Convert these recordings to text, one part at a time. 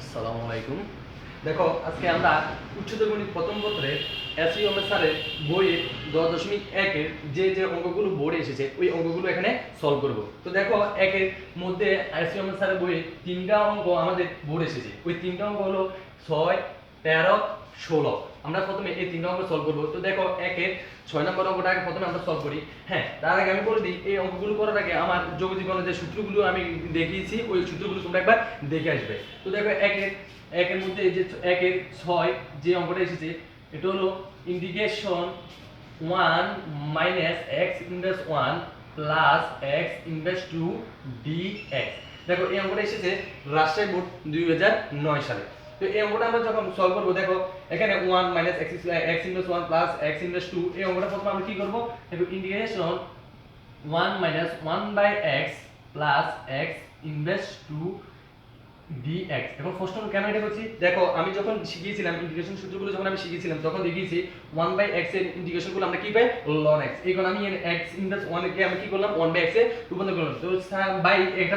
আসসালামু আলাইকুম। দেখো আজকে আমরা উচ্চতর গণিত প্রথম পত্রে এসই ওমের স্যারের বইয়ের 10.1 এর যে অঙ্কগুলো বোর্ডে এসেছে ওই অঙ্কগুলো এখানে সলভ করব। তো দেখো একের মধ্যে এসই ওমের স্যারের বইয়ে তিনটা অঙ্ক আমাদের বোর্ডে এসেছে। ওই তিনটা অঙ্ক হলো 6, 13, 16। আমরা প্রথমে এই তিনটা অঙ্ক সলভ করব। তো দেখো একের 6 নম্বর অঙ্কটাকে প্রথমে আমরা সলভ করি। হ্যাঁ, তার আগে আমি বলে দিই এই অঙ্কগুলো করার আগে আমার যোগজীবনের যে সূত্রগুলো আমি দেখিয়েছি ওই সূত্রগুলো তোমরা একবার দেখে আসবে। তো দেখো একের মধ্যে এই যে একের 6 যে অঙ্কটা এসেছে এটা হলো integration 1 minus x inverse 1 plus x inverse 2 dx। দেখো এই অঙ্কটা এসেছে রাজশাহী বোর্ড 2009 সালে। তো এই অঙ্কটা আমরা যখন সলভ করব দেখো এখানে 1 minus x inverse 1 plus x inverse 2 এই অঙ্কটা প্রথমে আমরা কি করব দেখো integration 1 minus 1 by x plus x inverse 2 dx। এখন প্রশ্ন কেন এটা করছি দেখো আমি যখন শিখিয়েছিলাম ইন্টিগ্রেশন সূত্রগুলো যখন আমি শিখিয়েছিলাম তখন দেখিয়েছি 1 বাই x এর ইন্টিগ্রেশনগুলো আমরা কি পাই ln x। এখন আমি x ইনভার্স 1 কে আমি কি করলাম 1 বাই x এ রূপান্তর করলাম। তো বাই এটা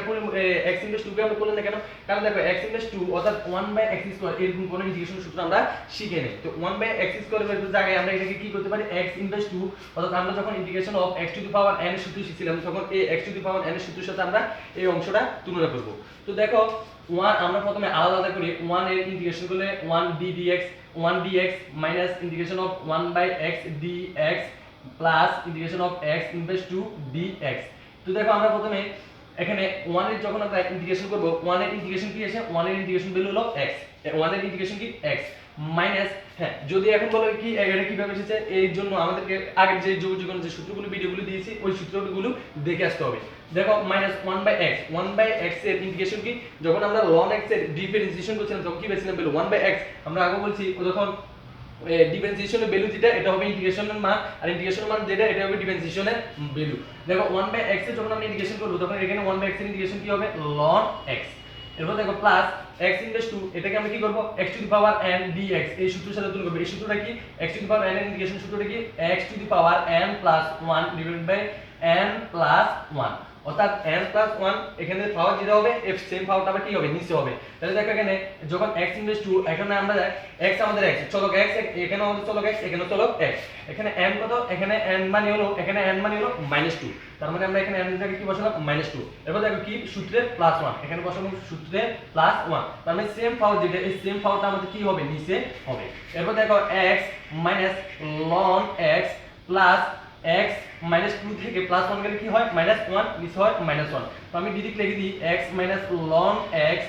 x ইনভার্স 2 কে আমরা করলাম না কেন? কারণ দেখো x ইনভার্স 2 অর্থাৎ 1 বাই x স্কয়ার এরকম কোন ইন্টিগ্রেশন সূত্র আমরা শিখে নেই। তো 1 বাই x স্কয়ার এর জায়গায় আমরা এটাকে কি করতে পারি x ইনভার্স 2 অর্থাৎ আমরা যখন integration of x to the power n এর সূত্র শিখছিলাম তখন এই x to the power n এর সূত্রের সাথে আমরা এই অংশটা তুলনা করব। তো দেখো 1 আমরা প্রথমে আলাদা আলাদা করি 1 এর ইন্টিগ্রেশন করলে 1 d dx 1 dx minus integration of 1 by x dx plus integration of x inverse 2 dx। তো দেখো আমরা প্রথমে এখানে 1 এর যখন আমরা ইন্টিগ্রেশন করব 1 এর ইন্টিগ্রেশন কি আসে 1 এর ইন্টিগ্রেশন ভ্যালু হলো x 1 এর ইন্টিগ্রেশন কি x মাইনাস হ্যাঁ যদি এখন বলো কি এটা কিভাবে এসেছে এই জন্য আমাদেরকে আগের যে যোগজীবনের যে সূত্রগুলো ভিডিওগুলো দিয়েছি ওই সূত্রগুলো দেখে আসতে হবে। দেখো minus 1 by x 1 by x এর ইন্টিগ্রেশন কি যখন আমরা ln x এর ডিফারেন্সিয়েশন করছিলাম তখন কি পেয়েছিলাম ভ্যালু 1 বাই x। আমরা আগে বলছি যখন ডিফারেন্সিয়েশনের ভ্যালু যেটা এটা হবে ইন্টিগ্রেশনের মান আর ইন্টিগ্রেশনের মান যেটা এটা হবে ডিফারেন্সিয়েশনের ভ্যালু। দেখো 1 বাই x এর যখন আমরা ইন্টিগ্রেশন করব তখন এখানে 1 বাই x এর ইন্টিগ্রেশন কি হবে ln x। এরপর দেখো প্লাস x ইনভার্স 2 এটাকে আমরা কি করব x to the power n dx এই সূত্রের সাথে তুলনা করব। এই সূত্রটা কি x to the power n এর ইন্টিগ্রেশন সূত্রটা কি x to the power n plus 1 divided by n plus 1 অর্থাৎ n প্লাস 1 এখানে পাওয়ার যেটা হবে f সেম পাওয়ারটা আবার কি হবে নিচে হবে। তাহলে দেখো এখানে যখন x ইনভার্স 2 এখানে আমরা x আমাদের x চলক x এখানে আমাদের চলক x এখানে চলক x এখানে n কত এখানে n মানে হলো এখানে n মানে হলো -2 তার মানে আমরা এখানে n এর জায়গায় কি বসালাম -2। এরপর দেখো কি সূত্রে +1 এখানে বসাবো সূত্রে +1 তার মানে সেম পাওয়ার যেটা এই সেম পাওয়ারটা আমাদের কি হবে নিচে হবে। এরপর দেখো x minus ln x plus x -2 থেকে +1 গেলে কি হয় -1 নিচে হয় -1। তো আমি ডিরেক্ট লিখে দিই x ln x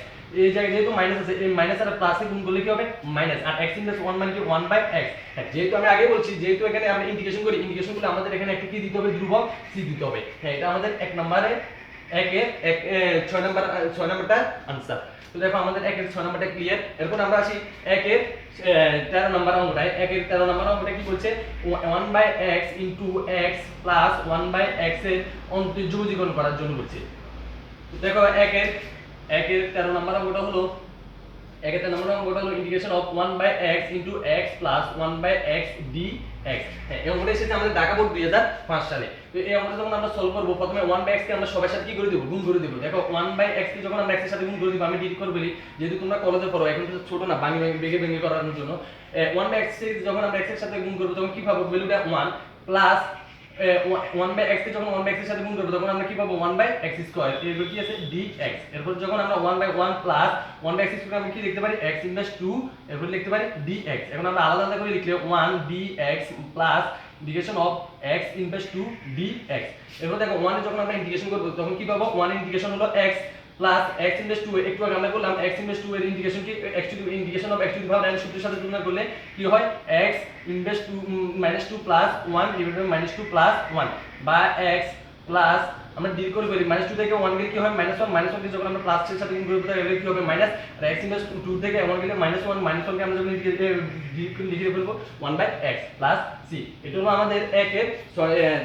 এই জায়গায় যেহেতু মাইনাস আছে এই মাইনাস আর প্লাসে গুণ করলে কি হবে মাইনাস আর x ইনভার্স 1 মানে কি 1 বাই x। হ্যাঁ যেহেতু আমি আগে বলছি যেহেতু এখানে আমরা ইন্টিগ্রেশন করি ইন্টিগ্রেশন করলে আমাদের এখানে একটা কি দিতে হবে ধ্রুবক c দিতে হবে। হ্যাঁ এটা আমাদের 1 নম্বরে 6 নম্বরটা आंसर। তো দেখো আমাদের 1 এর 6 নম্বরটা ক্লিয়ার। এরপর আমরা আসি 1 এর 13 নম্বর অঙ্কটায় 1 এর 13 নম্বর অঙ্কটা কি বলছে 1 by x into x plus 1 by x এর অন্তর্যোগীকরণ করার জন্য বলছে। তো দেখো 1 এর 13 নম্বর অঙ্কটা হলো 1 এর 13 নম্বর অঙ্কটা হলো integration of 1 by x into x plus 1 by x dx। হ্যাঁ এই অঙ্কটা এসেছে আমাদের ঢাকা বোর্ড 2005 সালে। তো এই অঙ্কটা যখন আমরা সলভ করব প্রথমে 1 বাই x কে আমরা সবার সাথে কি করে দেব গুণ করে দেব। দেখো 1 বাই x কে যখন আমরা x এর সাথে গুণ করে দেব আমি ডিরেক্ট করে বলি যেহেতু তোমরা কলেজে পড়ো এখন তো ছোট না ভেঙে করার জন্য 1 বাই x কে যখন আমরা x এর সাথে গুণ করব তখন কি পাবো ভ্যালুটা 1 প্লাস 1 বাই x কে যখন 1 বাই x এর সাথে গুণ করব তখন আমরা কি পাবো 1 বাই x স্কয়ার এরপর কি আছে dx। এরপর যখন আমরা 1 by 1 plus 1 by x square আমরা কি লিখতে পারি x ইনভার্স 2 এরপর লিখতে পারি dx। এখন আমরা আলাদা আলাদা করে লিখলে 1 dx plus integration of x inverse 2 dx। এরপর দেখো 1 এর যখন আমরা ইন্টিগ্রেশন করব তখন কি পাবো 1 এর ইন্টিগ্রেশন হলো x প্লাস x ইনভার্স 2 একটু আগে আমরা করলাম x ইনভার্স 2 এর ইন্টিগ্রেশন কি x to the integration of x to the power n সূত্রের সাথে তুলনা করলে কি হয় x inverse 2 2 plus 1 divided by -2 plus 1 বা x প্লাস আমরা ডিল করে করি -2 থেকে 1 গেলে কি হয় -1 -1 কে যখন আমরা প্লাস এর সাথে গুণ করব তাহলে কি হবে মাইনাস আর x ইনভার্স 2 থেকে 1 গেলে -1 -1 কে আমরা যখন লিখে ফেলবো 1 বাই x প্লাস c। এটা হলো আমাদের 1 এর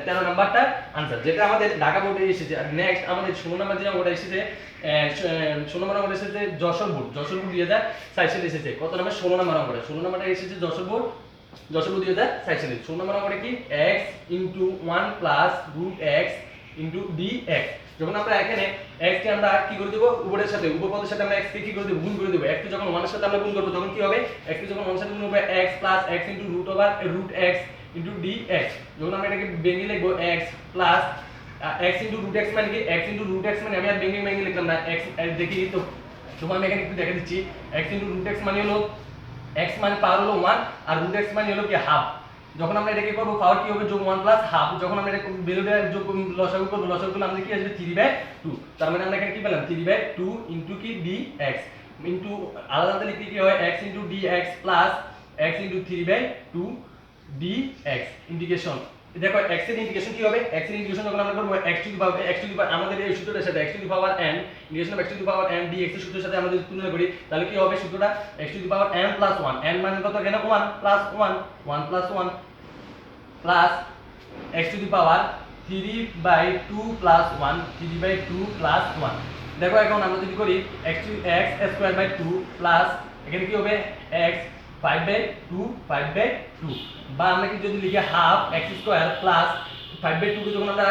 13 নাম্বারটা आंसर যেটা আমাদের ঢাকা বোর্ডে এসেছে। আর নেক্সট আমাদের 16 নাম্বার যে অঙ্কটা এসেছে 16 নম্বর অঙ্কটা এসেছে যশোর বোর্ড 2004 সালে এসেছে। কত নাম্বার 16 নম্বর অঙ্কটা 16 নম্বরটা এসেছে যশোর বোর্ড 2004 সালে। 16 নম্বর অঙ্কটা কি x 1 + √x dx। যখন আমরা এখানে x কে আমরা কি করে দেব উপরের সাথে উপপদের সাথে আমরা x কে কি করে দেব গুণ করে দেব x কে যখন 1 এর সাথে আমরা গুণ করব তখন কি হবে x কে যখন 1 এর সাথে গুণ হবে x plus x √root x dx যখন আমরা এটাকে ভেঙে লিখব x plus x √root x মানে কি x √root x মানে আমি আর ভেঙে লিখলাম না x দেখি তো তোমার আমি এখানে একটু দেখে দিচ্ছি x √root x মানে হলো x মানে পাওয়ার হলো 1 আর √x মানে হলো কি হাফ যখন আমরা এটাকে করব পাওয়ার কি হবে যোগ 1 প্লাস হাফ যখন আমরা এটা ভ্যালুটা যোগ লসাগু করব লসাগু করলে আমাদের কি আসবে 3/2 তার মানে আমরা এখানে কি পেলাম 3/2 ইনটু কি dx ইনটু আলাদা লিখলে কি হয় x dx plus x 3/2 dx integration দেখো x এর ইন্টিগ্রেশন কি হবে x এর ইন্টিগ্রেশন যখন আমরা করব x টু দি পাওয়ার আমাদের এই সূত্রটার সাথে x to the power n integration of x to the power n dx এর সূত্রের সাথে আমরা যদি তুলনা করি তাহলে কি হবে সূত্রটা x to the power n plus 1 n মানে কত এখানে 1 plus 1 plus 1 plus x to the power 3/2 plus 1 3/2 plus 1 দেখো এখন আমরা যদি করি x স্কয়ার বাই 2 প্লাস এখানে কি হবে x 5/2 বা আমরা কি যদি লিখি হাফ x স্কয়ার প্লাস 5/2 কে যখন আমরা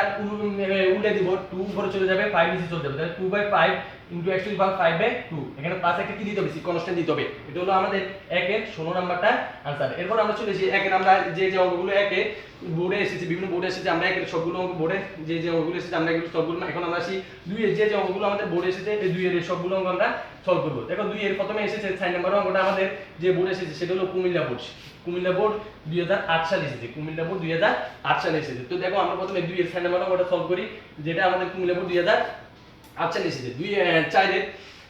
উল্টে দিব 2 উপরে চলে যাবে 5 নিচে চলে যাবে তাহলে 2/5 ইনটু x টু দি পাওয়ার 5/2 এখানে প্লাস একটা কি দিতে হবে কনস্ট্যান্ট দিতে হবে এটা হলো আমাদের 1 এর 16 নাম্বারটা आंसर এরপর আমরা চলে এসেছি 1 এর আমরা যে অঙ্কগুলো 1 এ বোর্ডে এসেছে বিভিন্ন বোর্ডে এসেছে আমরা 1 এর সবগুলো অঙ্ক বোর্ডে যে অঙ্কগুলো এসেছে আমরা এগুলো সবগুলো এখন আমরা আসি 2 এর যে অঙ্কগুলো আমাদের বোর্ডে এসেছে এই 2 এর সবগুলো অঙ্ক আমরা সলভ করব দেখো 2 এর প্রথমে এসেছে 6 নাম্বার অঙ্কটা আমাদের যে বোর্ডে এসেছে সেটা হলো কুমিল্লা বোর্ড 2008 সালে এসেছে কুমিল্লা বোর্ড 2008 সালে এসেছে তো দেখো আমরা প্রথমে 2 এর 6 নাম্বার অঙ্কটা সলভ করি যেটা আমাদের কুমিল্লা বোর্ড 2008 সালে এসেছে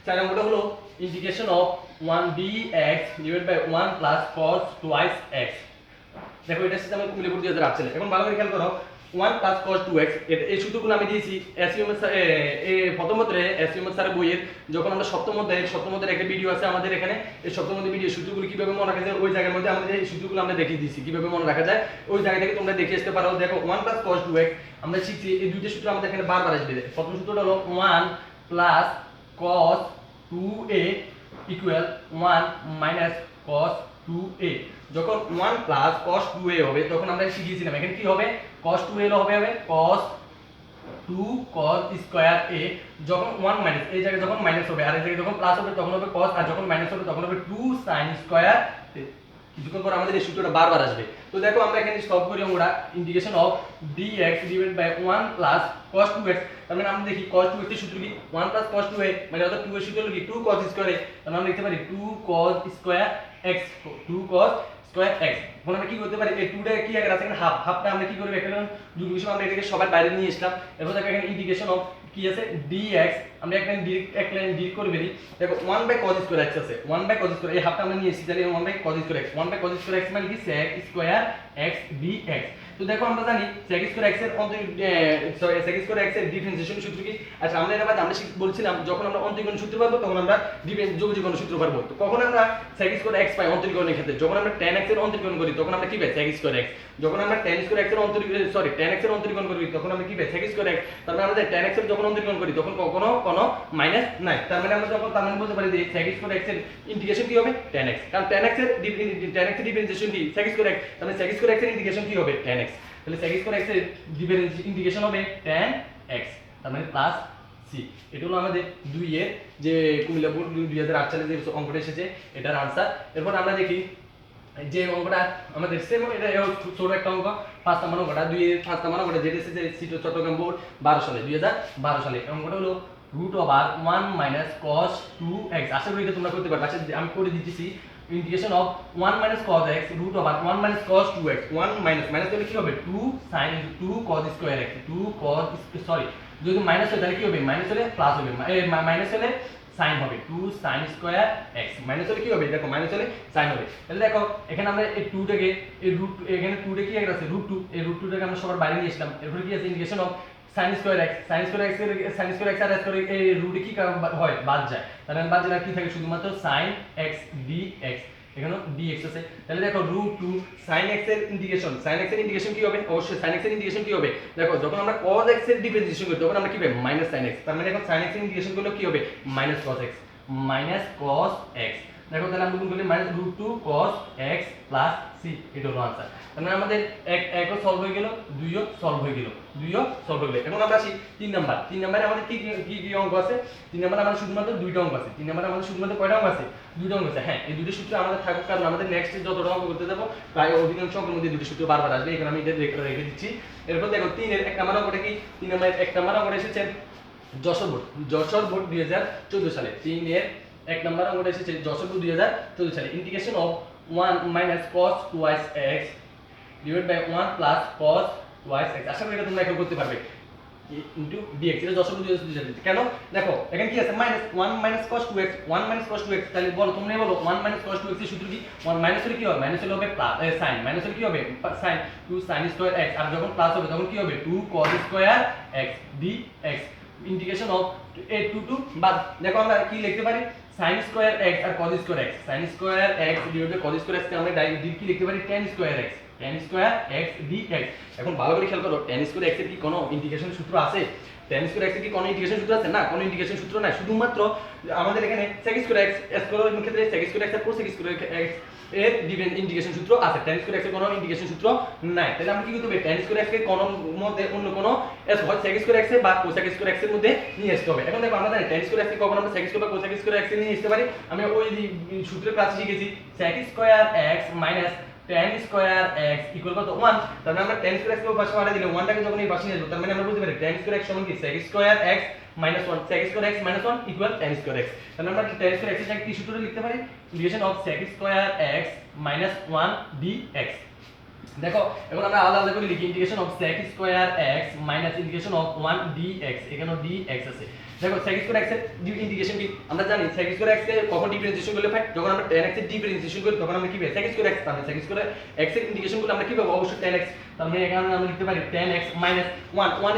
4 নম্বরটা হলো integration of 1 dx divided by 1 plus cos twice x দেখো এটা এসেছে আমাদের কুমিল্লা বোর্ড 2008 সালে এখন ভালো করে খেয়াল করো 1 প্লাস cos 2x এই সূত্রগুলো আমি দিয়েছি এসইএম প্রথম পত্রে এসইএম স্যারের বইয়ের যখন আমরা সপ্তম অধ্যায়ের একটা ভিডিও আছে আমাদের এখানে এই সপ্তম অধ্যায়ের ভিডিও সূত্রগুলো কিভাবে মনে রাখা যায় ওই জায়গার মধ্যে আমাদের এই সূত্রগুলো আমরা দেখিয়ে দিয়েছি কিভাবে মনে রাখা যায় ওই জায়গা থেকে তোমরা দেখে আসতে পারো দেখো 1 প্লাস cos 2x আমরা শিখছি এই দুইটা সূত্র আমাদের এখানে বারবার আসবে প্রথম সূত্রটা হলো 1 plus cos 2a equal 1 minus cos 2a যখন 1 প্লাস cos 2a হবে তখন আমরা শিখিয়েছিলাম এখানে কি হবে cos 2a হবে cos 2 cos স্কয়ার a যখন 1 মাইনাস এই জায়গায় যখন মাইনাস হবে আর এই জায়গায় যখন প্লাস হবে তখন হবে cos আর যখন মাইনাস হবে তখন হবে 2 sin স্কয়ার কিছুক্ষণ পর আমাদের এই সূত্রটা বারবার আসবে তো দেখো আমরা এখানে সলভ করি আমরা integration of dx divided by 1 plus cos 2x তার মানে আমরা দেখি cos 2x এর সূত্র কি 1 প্লাস cos 2a মানে অর্থাৎ 2 এর সূত্র হলো কি 2 cos স্কয়ার a তাহলে আমরা লিখতে পারি 2 cos square x 2 cos square x এখন আমরা কি করতে পারি এই 2 টা কি আগে আছে এখানে হাফটা আমরা কি করব এখানে যুগ হিসেবে আমরা এটাকে সবার বাইরে নিয়ে আসলাম এরপর দেখো এখানে ইন্টিগ্রেশন অফ কি আছে dx আমরা এখানে ডাইরেক্ট এক লাইন ডিরেক্ট করে বেরি দেখো 1 cos স্কয়ার x আছে 1 cos স্কয়ার এই হাফটা আমরা নিয়ে এসেছি তাহলে 1 cos square x 1 cos square x মানে কি sec স্কয়ার x dx তো দেখো আমরা জানি sec স্কয়ার x এর sec স্কয়ার x এর ডিফারেন্সিয়েশন সূত্র কি আচ্ছা আমরা এটা বাদ আমরা বলছিলাম যখন আমরা অন্তরীকরণ সূত্র পাবো তখন আমরা যোগজীকরণ সূত্র পাবো তো কখন আমরা sec স্কয়ার x পাই অন্তরীকরণের ক্ষেত্রে যখন আমরা tan x এর অন্তরীকরণ করি তখন আমরা কি পাই sec স্কয়ার x যখন আমরা tan স্কয়ার x এর tan x এর অন্তরীকরণ করি তখন আমরা কি পাই sec স্কয়ার x তার মানে আমরা tan x এর যখন অন্তরীকরণ করি তখন কোনো মাইনাস নাই তার মানে আমরা যখন তার মানে বলতে পারি যে sec স্কয়ার x এর ইন্টিগ্রেশন কি হবে tan x কারণ tan x এর ডিফারেন্সিয়েশন কি sec স্কয়ার x তাহলে sec স্কয়ার x এর ইন্টিগ্রেশন কি হবে tan x তাহলে sec স্কয়ার x এর ইন্টিগ্রেশন হবে tan x তার মানে প্লাস c এটা হলো আমাদের 2 এর যে কুমিল্লা বোর্ড 2008 সালে যে অঙ্কটা এসেছে এটার आंसर এরপর আমরা দেখি যে অঙ্কটা আমাদের সেম এটা ছোট একটা অঙ্ক 5 নম্বর অঙ্কটা 2 এর 5 নম্বর অঙ্কটা যেটা এসেছে সিটো চট্টগ্রাম বোর্ড 2012 সালে অঙ্কটা হলো √1 cos 2x আশা করি এটা তোমরা করতে পারবে আচ্ছা আমি করে দিতেছি integration of 1 cos x √1 cos 2x 1 minus তাহলে কি হবে 2 sin 2 cos square x 2 cos sorry যদি মাইনাস হয় তাহলে কি হবে মাইনাস হলে প্লাস হবে মাইনাস হলে sin হবে 2 sin স্কয়ার x মাইনাস হলে কি হবে দেখো মাইনাস হলে sin হবে তাহলে দেখো এখানে আমরা এই 2 টাকে এই এখানে 2 টা কি আছে √2 এই √2 টাকে আমরা সবার বাইরে নিয়ে আসলাম এরপর কি আছে integration of sin square x আর s করে এই রুটে কি হয় বাদ যায় তাহলে বাদ যায় কি থাকে শুধুমাত্র sin x dx এখানে dx আছে তাহলে দেখো √2 sin x এর ইন্টিগ্রেশন কি হবে অবশ্যই sin x এর ইন্টিগ্রেশন কি হবে দেখো যখন আমরা cos x এর ডিফারেন্সিয়েশন করি তখন আমরা কি পাই -sin x তার মানে এখন sin x এর ইন্টিগ্রেশন করলে কি হবে -cos x দেখো তাহলে আমরা গুণ করলে -√2 cos x প্লাস c, এটা হলো आंसर। তাহলে আমাদের একও সলভ হয়ে গেল, দুইও সলভ হয়ে গেল, দুইও সলভ হয়ে গেল। এখন আমরা আসি 3 নাম্বার। 3 নম্বরে আমাদের কি কি অঙ্ক আছে? 3 নম্বরে আমাদের শুধুমাত্র দুইটা অঙ্ক আছে। 3 নম্বরে আমাদের শুধুমাত্র কয়টা অঙ্ক আছে? দুইটা অঙ্ক আছে। হ্যাঁ, এই দুটো সূত্র আমাদের থাকুক, কারণ আমাদের নেক্সট যতটা অঙ্ক করতে যাব প্রায় অধিকাংশ অঙ্কের মধ্যে দুটো সূত্র বারবার আসবে, এখানে আমি এটা রেখে দিচ্ছি। এরপর দেখো 3 এর 1 নম্বর অঙ্কটা কি? 3 নম্বরের 1 নম্বর অঙ্কটা এসেছে যশোর বোর্ড 2014 সালে। 3 এর 1 নম্বর অঙ্কটা এসেছে যশোর বোর্ড 2014 সালে। Integration of 1 minus cos twice x divide by 1 plus cos twice x। আশা করি এটা তোমরা এখন করতে পারবে। ইনটু dx, এটা যশোর বোর্ড 2014 সালে। কেন? দেখো এখানে কি আছে? -1 minus cos 2x, 1 minus cos 2x। তাহলে বলো, তোমরা বলো 1 মাইনাস cos 2x এর সূত্র কি? 1 মাইনাস হলে কি হবে? মাইনাস হলে হবে প্লাস sin, মাইনাস হলে কি হবে? sin 2 sin square x। আর যখন প্লাস হবে তখন কি হবে? 2 cos square x dx। Integration of a to বাদ। দেখো আমরা কি লিখতে পারি? sin স্কয়ার x আর cos square x, sin square x divide by cos square x কে আমরা ডাইরেক্ট কি লিখতে পারি? tan square x, tan square x dx। এখন ভালো করে খেয়াল করো, tan স্কয়ার x এর কি কোনো ইন্টিগ্রেশন সূত্র আছে? tan স্কয়ার x এর কি কোনো ইন্টিগ্রেশন সূত্র আছে? না, কোনো ইন্টিগ্রেশন সূত্র নাই। শুধুমাত্র আমাদের এখানে sec স্কয়ার x স্কয়ার এর ক্ষেত্রে sec স্কয়ার x আর cos স্কয়ার x এর ইন্টিগ্রেশন সূত্র আছে। tan স্কয়ার x এর কোনো ইন্টিগ্রেশন সূত্র নাই। তাহলে আমরা কি করতে হবে? tan স্কয়ার x এর কোন মধ্যে অন্য কোন s হয় sec স্কয়ার x এ বা cos স্কয়ার x এর মধ্যে নিয়ে আসতে হবে। এখন দেখো আমরা জানি tan স্কয়ার x কে কখন আমরা sec স্কয়ার বা cos স্কয়ার x এ নিয়ে আসতে পারি। আমি ওই সূত্রের ক্লাসে শিখেছি sec square x minus tan square x equal কত? 1। তার মানে আমরা tan স্কয়ার x কে পাশে পাঠিয়ে দিলে 1 টাকে যখন এই পাশে নিয়ে আসব, তার মানে আমরা বলতে পারি tan স্কয়ার x সমান কি? sec square x minus 1, sec square x minus 1 equal tan square x। তাহলে আমরা tan স্কয়ার x এর কি সূত্রটা লিখতে পারি? Integration of sec square x minus 1 dx। দেখো এখন আমরা আলাদা আলাদা করে লিখি। Integration of sec square x minus integration of 1 dx, এখানে dx আছে। দেখো sec স্কয়ার x এর ইন্টিগ্রেশন কি? আমরা জানি sec স্কয়ার x কে কখন ডিফারেন্সিয়েশন করলে পাই? যখন আমরা tan x এর ডিফারেন্সিয়েশন করি তখন আমরা কি পাই? sec স্কয়ার x পাই। sec স্কয়ার x এর ইন্টিগ্রেশন করলে আমরা কি পাবো? অবশ্যই tan x। তার মানে এখানে আমরা লিখতে পারি tan x মাইনাস 1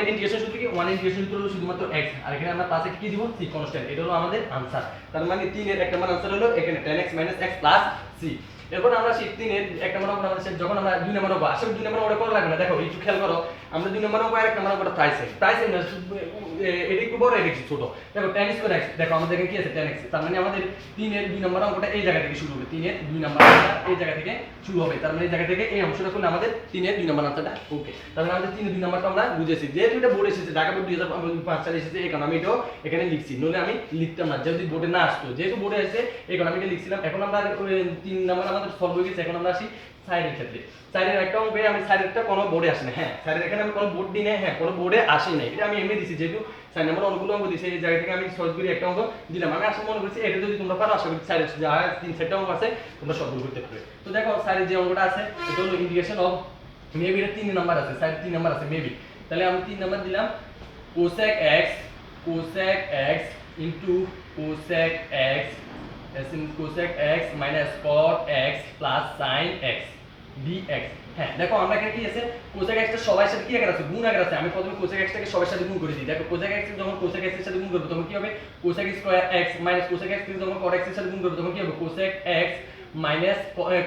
এর ইন্টিগ্রেশন সূত্র কি? 1 এর ইন্টিগ্রেশন সূত্র হলো শুধুমাত্র x, আর এখানে আমরা পাশে কি দিব? c constant. এটা হলো আমাদের आंसर। তার মানে 3 এর এক নম্বর आंसर হলো এখানে tan x x plus c। এরপর আমরা সেই 3 এর এক নম্বর অঙ্ক আমাদের যখন আমরা 2 নম্বর অঙ্ক আসলে 2 নম্বর অঙ্ক করা লাগবে না। দেখো একটু খেয়াল করো, আমরা 2 নম্বর অঙ্ক আর এক নম্বর অঙ্কটা প্রাইস না, এটা একটু বড়, এটা একটু ছোট। দেখো tan স্কয়ার x, দেখো আমাদের এখানে কি আছে? tan x। তার মানে আমাদের 3 এর 2 নম্বর অঙ্কটা এই জায়গা থেকে শুরু হবে। 3 এর 2 নম্বর অঙ্কটা এই জায়গা থেকে শুরু হবে। তার মানে এই জায়গা থেকে এই অংশটা করলে আমাদের 3 এর 2 নম্বর আনসারটা ওকে। তার মানে আমাদের 3 এর 2 নম্বরটা আমরা বুঝেছি। যেহেতু এটা বোর্ডে এসেছে, ঢাকা বোর্ড 2005 সালে এসেছে, এই কারণে আমি এটাও এখানে লিখছি, নলে আমি লিখতাম না যদি বোর্ডে না আসতো। যেহেতু বোর্ডে এসেছে এই কারণে আমি এটা লিখছিলাম। এখন আমরা 3 নম্বর আমাদের সলভ হয়ে গেছে। এখন আমরা আসি সাইডের ক্ষেত্রে। সাইডের একটা অঙ্কে আমি সাইডেরটা কোনো বোর্ডে আসে না। হ্যাঁ, সাইডের এখানে আমি কোনো বোর্ড দিই না। হ্যাঁ, কোনো বোর্ডে আসে নাই, এটা আমি এমনি দিছি। যেহেতু সাইড নাম্বার অনেকগুলো অঙ্ক দিয়েছে, এই জায়গা থেকে আমি সহজ করে একটা অঙ্ক দিলাম। আমি আসলে মনে করছি এটা যদি তোমরা পারো, আশা করি সাইডের যা 3-4টা অঙ্ক আছে তোমরা সবগুলো করতে পারবে। তো দেখো সাইডের যে অঙ্কটা আছে এটা হলো ইন্টিগ্রেশন অফ, মেবি এটা 3 নাম্বার আছে, সাইড 3 নাম্বার আছে মেবি। তাহলে আমি 3 নাম্বার দিলাম cosec x into cosec x cosec x minus cot x plus sin x dx। হ্যাঁ দেখো আমরা এখানে কি আছে? cosec x টা সবার সাথে কি আকার আছে? গুণ আকার আছে। আমি প্রথমে cosec x টাকে সবার সাথে গুণ করে দিই। দেখো cosec x যখন cosec x এর সাথে গুণ করব তখন কি হবে? cosec square x minus cosec x যখন cot x এর সাথে গুণ করব তখন কি হবে? cosec x minus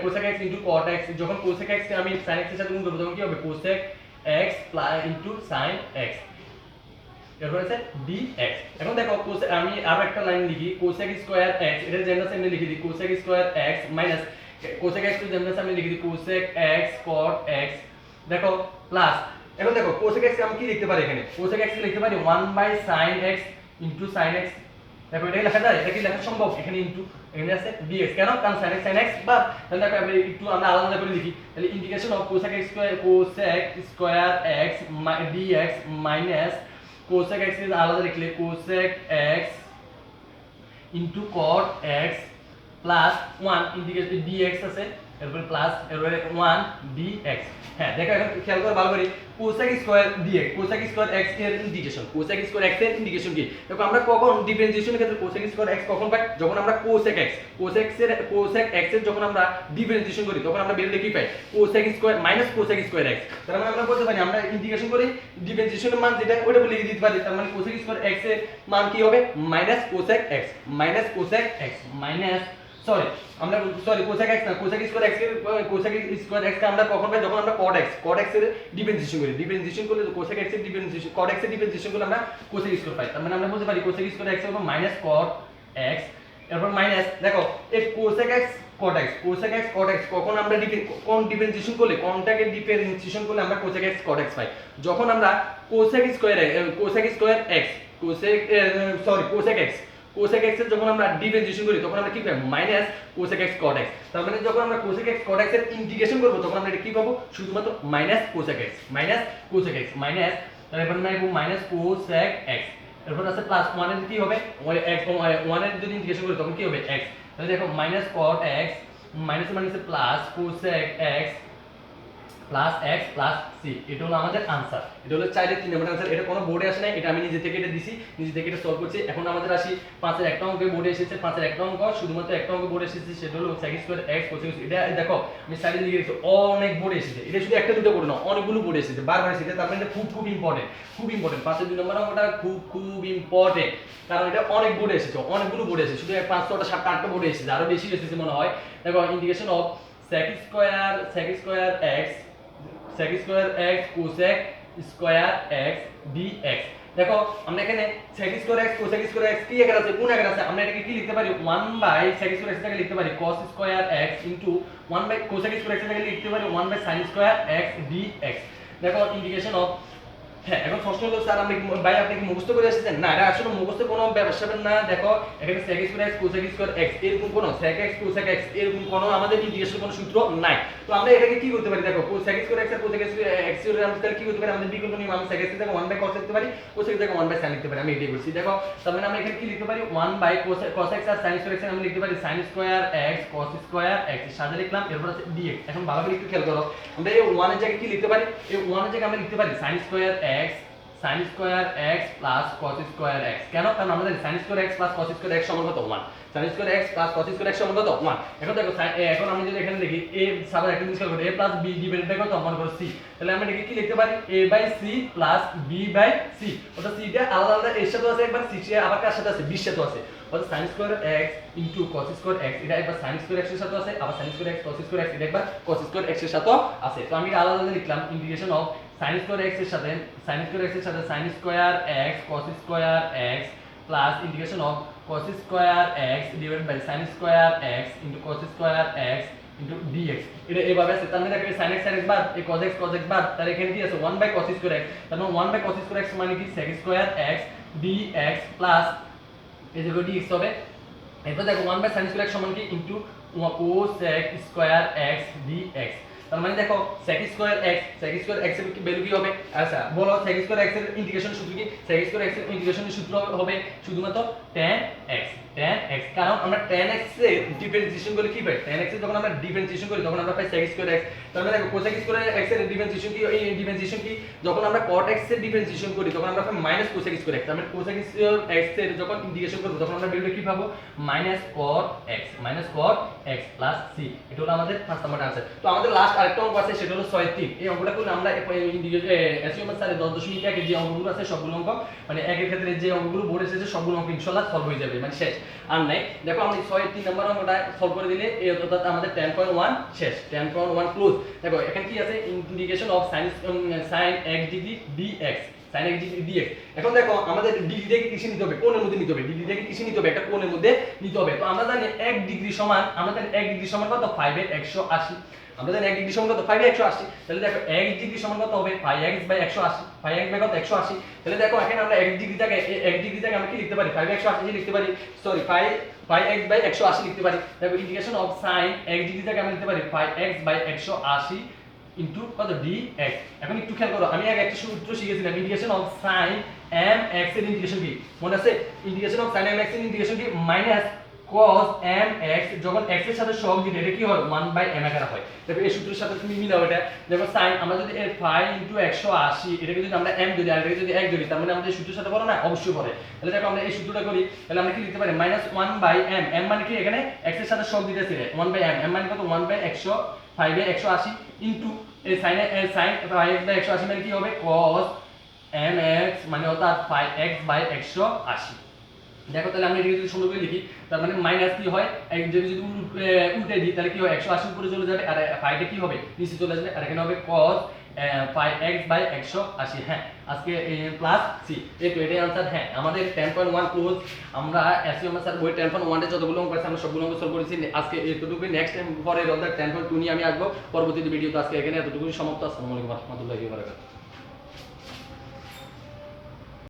cosec x into cot x। যখন cosec x কে আমি sin x এর সাথে গুণ করব তখন কি হবে? cosec x into sin x। এরপর আছে dx। এখন দেখো আমি আরো একটা লাইন লিখি, cosec স্কয়ার x, এটা যেমন আছে এমনি লিখে দিই, cosec square x minus cosec x যেমন আছে আমি লিখে দিই cosec x cot x। দেখো প্লাস, এখন দেখো cosec x আমি কি লিখতে পারি এখানে? cosec x লিখতে পারি 1/sin x into sin x। দেখো এটা কি লেখা যায়? এটা কি লেখা সম্ভব? এখানে ইনটু, এখানে আছে dx। কেন? কারণ sin x বা তাহলে দেখো আমরা একটু আমরা আলাদা করে লিখি। তাহলে integration of cosec square x dx minus cosec x এর আলাদা লিখলে cosec x into cot x plus 1 integration dx আছে, এরপর প্লাস এরপরে 1 dx। হ্যাঁ দেখো এখন খেয়াল করে ভালো করে, cosec square dx, cosec square x এর ইন্টিগ্রেশন, cosec স্কয়ার x এর ইন্টিগ্রেশন কি? দেখো আমরা কখন ডিফারেন্সিয়েশনের ক্ষেত্রে cosec স্কয়ার x কখন পাই? যখন আমরা cosec x এর যখন আমরা ডিফারেন্সিয়েশন করি তখন আমরা বের কি পাই? cosec square minus cosec square x। তার মানে আমরা বলতে পারি আমরা ইন্টিগ্রেশন করি ডিফারেন্সিয়েশনের মান যেটা ওটা বলে দিতে পারি। তার মানে cosec স্কয়ার x এর মান কি হবে? Minus cosec x minus cosec x না, cosec স্কয়ার x কে আমরা কখন পাই? যখন আমরা cot x এর ডিফারেন্সিয়েশন করি। ডিফারেন্সিয়েশন করলে cosec x এর ডিফারেন্সিয়েশন, cot x এর ডিফারেন্সিয়েশন করলে আমরা cosec স্কয়ার পাই। তার মানে আমরা বলতে পারি cosec স্কয়ার x হবে মাইনাস cot x। এরপর মাইনাস দেখো এই কোসেক এক্স cot x কখন আমরা কোন ডিফারেন্সিয়েশন করলে কোনটাকে ডিফারেন্সিয়েশন করলে আমরা কোসেক x cot x পাই যখন আমরা cosec square x cosec x এর যখন আমরা ডিফারেন্সিয়েশন করি তখন আমরা কি পাই minus cosec x cot x তার মানে যখন আমরা কোসেক x cot x এর ইন্টিগ্রেশন করব তখন আমরা এটা কি পাবো শুধুমাত্র মাইনাস কোসেক x মাইনাস তারপর আমরা পাবো মাইনাস কোসেক x এরপর আছে প্লাস 1 এর কি হবে 1 এর যদি ইন্টিগ্রেশন করি তখন কি হবে x তাহলে দেখো মাইনাস cot x মাইনাস মাইনাসে plus cosec x plus x plus c এটা হলো আমাদের आंसर এটা হলো 4 এর 3 নম্বর आंसर এটা কোনো বোর্ডে আসে না এটা আমি নিজে থেকে এটা দিছি নিজে থেকে এটা সলভ করছি এখন আমাদের আসি 5 এর একটা অঙ্ক বোর্ডে এসেছে 5 এর একটা অঙ্ক শুধুমাত্র একটা অঙ্ক বোর্ডে এসেছে সেটা হলো sec square x cos square এটা দেখো আমি সাইডে লিখে রেখেছি অনেক বোর্ডে এসেছে এটা শুধু একটা দুটো বোর্ড না অনেকগুলো বোর্ডে এসেছে বারবার এসেছে তার মানে এটা খুব ইম্পর্টেন্ট 5 এর 2 নম্বর অঙ্কটা খুব ইম্পর্টেন্ট কারণ এটা অনেক বোর্ডে এসেছে অনেকগুলো বোর্ডে এসেছে শুধু 5 6টা 7টা 8টা বোর্ডে এসেছে আরো বেশি এসেছে মনে হয় দেখো integration of sec square x cosec square x dx দেখো আমরা এখানে sec square x cosec square x কি আকার আছে কোন আকার আছে আমরা এটাকে কি লিখতে পারি 1 বাই sec স্কয়ার x টাকে লিখতে পারি cos স্কয়ার x 1 বাই cosec স্কয়ার x টাকে লিখতে পারি 1 by sin square x dx দেখো ইন্টিগ্রেশন অফ হ্যাঁ এখন প্রশ্ন হলো স্যার আপনি ভাই আপনি কি মুখস্থ করে এসেছেন না এটা আসলে মুখস্থ কোনো ব্যবসা না দেখো এখানে sec square x cosec square x এরকম কোনো sec x cosec x এরকম কোনো আমাদের ইন্টিগ্রেশন কোনো সূত্র নাই তো আমরা এটাকে কি করতে পারি দেখো sec স্কয়ার x আর cosec x এর আমরা কি করতে পারি আমাদের বিকল্প নিয়ম আমরা sec x থেকে 1 বাই cos লিখতে পারি cosec থেকে 1 বাই sin লিখতে পারি আমি এটাই বলছি দেখো তার মানে আমরা এখানে কি লিখতে পারি 1 বাই cos x আর sin স্কয়ার x আমরা লিখতে পারি sin square x cos square x এর সাথে লিখলাম এরপর আছে dx এখন ভালো করে একটু খেয়াল করো আমরা এই 1 এর জায়গায় কি লিখতে পারি এই 1 এর জায়গায় আমরা লিখতে পারি sin square x sin square x plus cos square x কেন কারণ আমরা জানি sin square x plus cos square x সমান কত 1 sin square x plus cos square x সমান কত 1 এখন দেখো এখন আমি যদি এখানে লিখি a সাবার একটা জিনিস খেয়াল করি a plus b divided by কত মনে করো c তাহলে আমরা এটাকে কি লিখতে পারি a by c plus b by c অর্থাৎ c টা আলাদা আলাদা এর সাথে আছে একবার c টা আবার কার সাথে আছে b এর সাথে আছে অর্থাৎ sin square x cos square x এটা একবার sin স্কয়ার x এর সাথে আছে আবার sin square x cos square x এটা একবার cos স্কয়ার x এর সাথে আছে তো আমি এটা আলাদা আলাদা লিখলাম integration of sin square x এর সাথে sin square x cos square x plus integration of cos square x divided by sin square x cos square x dx এটা এভাবে আছে তার মানে দেখো sin x বার এই cos x বার তার এখানে কি আছে 1 বাই cos স্কয়ার x তার মানে 1 বাই cos স্কয়ার x মানে কি sec square x dx plus এই যে dx হবে এরপর দেখো 1 বাই sin স্কয়ার x সমান কি into cosec square x dx তার মানে দেখো sec স্কয়ার x এর ভ্যালু কি হবে আচ্ছা বলো sec স্কয়ার x এর ইন্টিগ্রেশন সূত্র কি sec স্কয়ার x এর ইন্টিগ্রেশনের সূত্র হবে শুধুমাত্র tan x কারণ আমরা tan x এর ডিফারেন্সিয়েশন করলে কি পাই tan x এর যখন আমরা ডিফারেন্সিয়েশন করি তখন আমরা পাই sec স্কয়ার x তার মানে দেখো cosec স্কয়ার x এর ডিফারেন্সিয়েশন কি এই ডিফারেন্সিয়েশন কি যখন আমরা cot x এর ডিফারেন্সিয়েশন করি তখন আমরা পাই মাইনাস cosec স্কয়ার x তার মানে cosec স্কয়ার x এর যখন ইন্টিগ্রেশন করব তখন আমরা ভ্যালুটা কি পাবো cot x প্লাস c এটা হলো আমাদের ফার্স্ট নাম্বার आंसर তো আমাদের লাস্ট আরেকটা অঙ্ক আছে সেটা হলো 6-3 এই অঙ্কটা করলে আমরা এসইও স্যারের 10.1 এর যে অঙ্কগুলো আছে সবগুলো অঙ্ক মানে একের ক্ষেত্রে যে অঙ্কগুলো বোর্ডে এসেছে সবগুলো অঙ্ক ইনশাআল্লাহ সলভ হয়ে যাবে মানে শেষ আর নাই দেখো আমরা 6-3 নাম্বার অঙ্কটা সলভ করে দিলে এই অর্থাৎ আমাদের 10.1 শেষ 10.1 ক্লোজ দেখো এখানে কি আছে integration of sin x degree dx sin x degree dx এখন দেখো আমাদের ডিগ্রিটাকে কিসে নিতে হবে কোণের মধ্যে নিতে হবে ডিগ্রিটাকে কিসে নিতে হবে একটা কোণের মধ্যে নিতে হবে তো আমরা জানি 1 ডিগ্রি সমান আমরা জানি 1 ডিগ্রি সমান কত 5 এর 180 আমরা জানি 1 ডিগ্রি সমান কত 5 এর 180 তাহলে দেখো 1 ডিগ্রি সমান কত হবে 5x বাই 180 5x বাই কত 180 তাহলে দেখো এখানে আমরা 1 ডিগ্রিটাকে আমরা কি লিখতে পারি 5 180 লিখতে পারি সরি 5x বাই 180 লিখতে পারি দেখো ইন্টিগ্রেশন অফ sin x ডিগ্রিটাকে আমরা লিখতে পারি 5x বাই 180 ইনটু কত dx এখন একটু খেয়াল করো আমি আগে একটা সূত্র শিখেছিলাম ইন্টিগ্রেশন অফ sin mx এর ইন্টিগ্রেশন কি মনে আছে ইন্টিগ্রেশন অফ sin mx এর ইন্টিগ্রেশন কি মাইনাস cos mx যখন x এর সাথে সহগ দিলে এটা কি হয় 1 বাই m আকারে হয় দেখো এই সূত্রের সাথে তুমি মিলাও এটা দেখো sin আমরা যদি এর 5 ইনটু 180 এটাকে যদি আমরা m ধরি আর এটাকে যদি 1 ধরি তার মানে আমাদের সূত্রের সাথে পড়ো না অবশ্যই পড়ে তাহলে দেখো আমরা এই সূত্রটা করি তাহলে আমরা কি লিখতে পারি -1 বাই m m মানে কি এখানে x এর সাথে সহগ দিতেছি 1 বাই m m মানে কত 1 বাই 5 এর 180 ইনটু এই sin 5x বাই 180 মানে কি হবে cos mx মানে অর্থাৎ 5x বাই 180 দেখো তাহলে আমরা এটাকে যদি সুন্দর করে লিখি তার মানে মাইনাস কি হয় যদি উল্টে দিই তাহলে কি হয় 180 উপরে চলে যাবে আর 5 এ কি হবে নিচে চলে আসবে আর এখানে হবে cos 5x/180। হ্যাঁ, আজকে প্লাস সি এই তো এটাই आंसर। হ্যাঁ, আমাদের 10.1 ক্লোজ। আমরা এসইও স্যার বই 10.1 এ যতগুলো অঙ্ক আছে আমরা সবগুলো অঙ্ক সলভ করেছি। আজকে এতটুকুই, নেক্সট টাইম পরের অধ্যায় 10.2 নিয়ে আমি আসবো পরবর্তী ভিডিওতে। আজকে এখানে এতটুকুই সমাপ্ত। আসসালামু আলাইকুম ওয়া রাহমাতুল্লাহি ওয়া বারাকাতুহু।